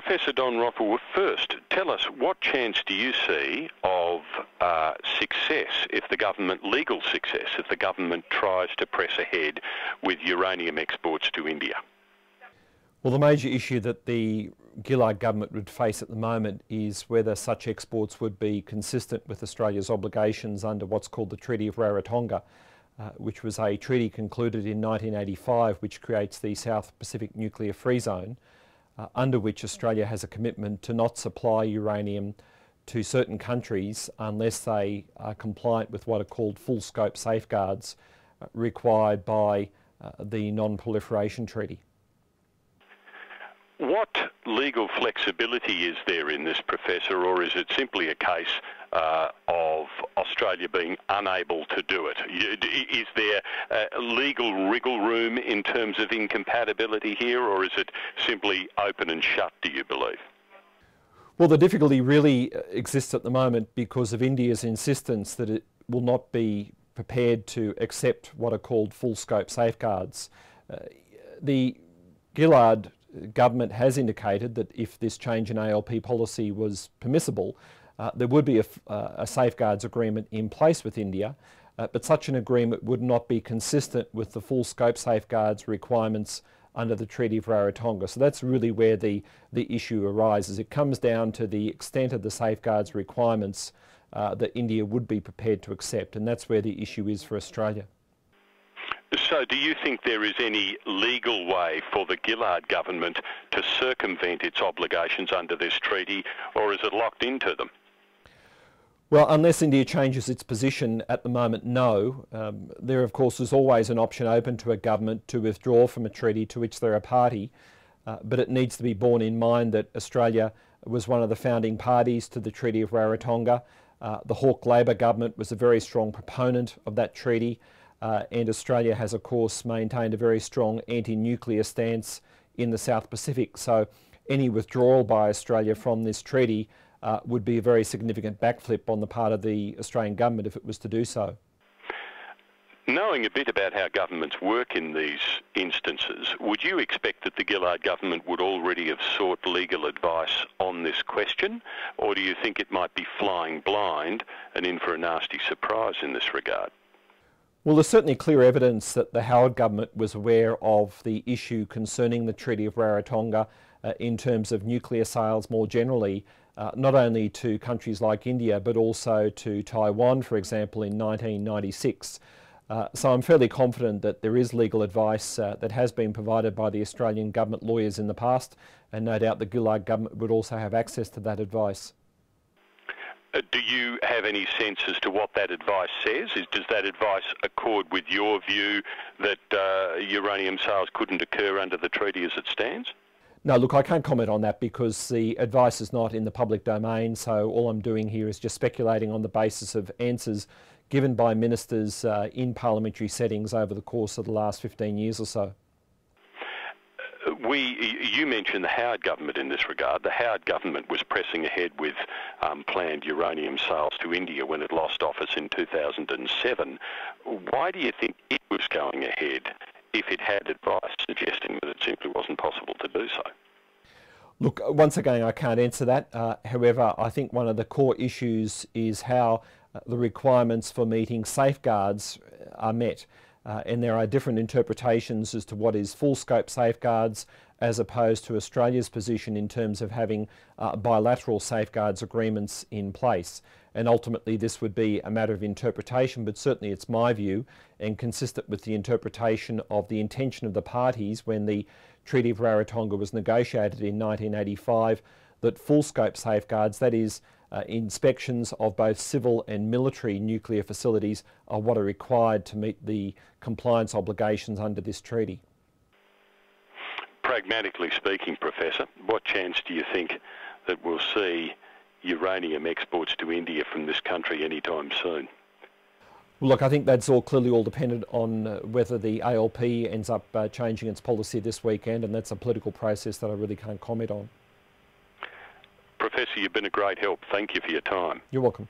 Professor Don Rothwell, first, tell us, what chance do you see of success, legal success, if the government tries to press ahead with uranium exports to India? Well, the major issue that the Gillard government would face at the moment is whether such exports would be consistent with Australia's obligations under what's called the Treaty of Rarotonga, which was a treaty concluded in 1985 which creates the South Pacific Nuclear Free Zone, under which Australia has a commitment to not supply uranium to certain countries unless they are compliant with what are called full scope safeguards required by the Non-Proliferation Treaty. What legal flexibility is there in this, Professor, or is it simply a case of Australia being unable to do it? Is there legal wriggle room in terms of incompatibility here, or is it simply open and shut, do you believe? Well, the difficulty really exists at the moment because of India's insistence that it will not be prepared to accept what are called full scope safeguards. The Gillard government has indicated that if this change in ALP policy was permissible, there would be a safeguards agreement in place with India, but such an agreement would not be consistent with the full scope safeguards requirements under the Treaty of Rarotonga. So that's really where the issue arises. It comes down to the extent of the safeguards requirements that India would be prepared to accept, and that's where the issue is for Australia. So do you think there is any legal way for the Gillard government to circumvent its obligations under this treaty, or is it locked into them? Well, unless India changes its position at the moment, no. There, of course, is always an option open to a government to withdraw from a treaty to which they're a party, but it needs to be borne in mind that Australia was one of the founding parties to the Treaty of Rarotonga. The Hawke Labor government was a very strong proponent of that treaty, and Australia has, of course, maintained a very strong anti-nuclear stance in the South Pacific. So any withdrawal by Australia from this treaty would be a very significant backflip on the part of the Australian government if it was to do so. Knowing a bit about how governments work in these instances, would you expect that the Gillard government would already have sought legal advice on this question, or do you think it might be flying blind and in for a nasty surprise in this regard? Well, there's certainly clear evidence that the Howard government was aware of the issue concerning the Treaty of Rarotonga in terms of nuclear sales more generally, not only to countries like India but also to Taiwan, for example, in 1996. So I'm fairly confident that there is legal advice that has been provided by the Australian government lawyers in the past, and no doubt the Gillard government would also have access to that advice. Do you have any sense as to what that advice says? Does that advice accord with your view that uranium sales couldn't occur under the treaty as it stands? No, look, I can't comment on that because the advice is not in the public domain, so all I'm doing here is just speculating on the basis of answers given by ministers in parliamentary settings over the course of the last 15 years or so. You mentioned the Howard government in this regard. The Howard government was pressing ahead with planned uranium sales to India when it lost office in 2007. Why do you think it was going ahead if it had advice suggesting that it simply wasn't possible to do so? Look, once again, I can't answer that. However, I think one of the core issues is how the requirements for meeting safeguards are met. And there are different interpretations as to what is full scope safeguards as opposed to Australia's position in terms of having bilateral safeguards agreements in place. And ultimately this would be a matter of interpretation, but certainly it's my view, and consistent with the interpretation of the intention of the parties when the Treaty of Rarotonga was negotiated in 1985, that full scope safeguards, that is, inspections of both civil and military nuclear facilities, are what are required to meet the compliance obligations under this treaty. Pragmatically speaking, Professor, what chance do you think that we'll see uranium exports to India from this country anytime soon? Well, look, I think that's clearly all dependent on whether the ALP ends up changing its policy this weekend, and that's a political process that I really can't comment on. Professor, you've been a great help. Thank you for your time. You're welcome.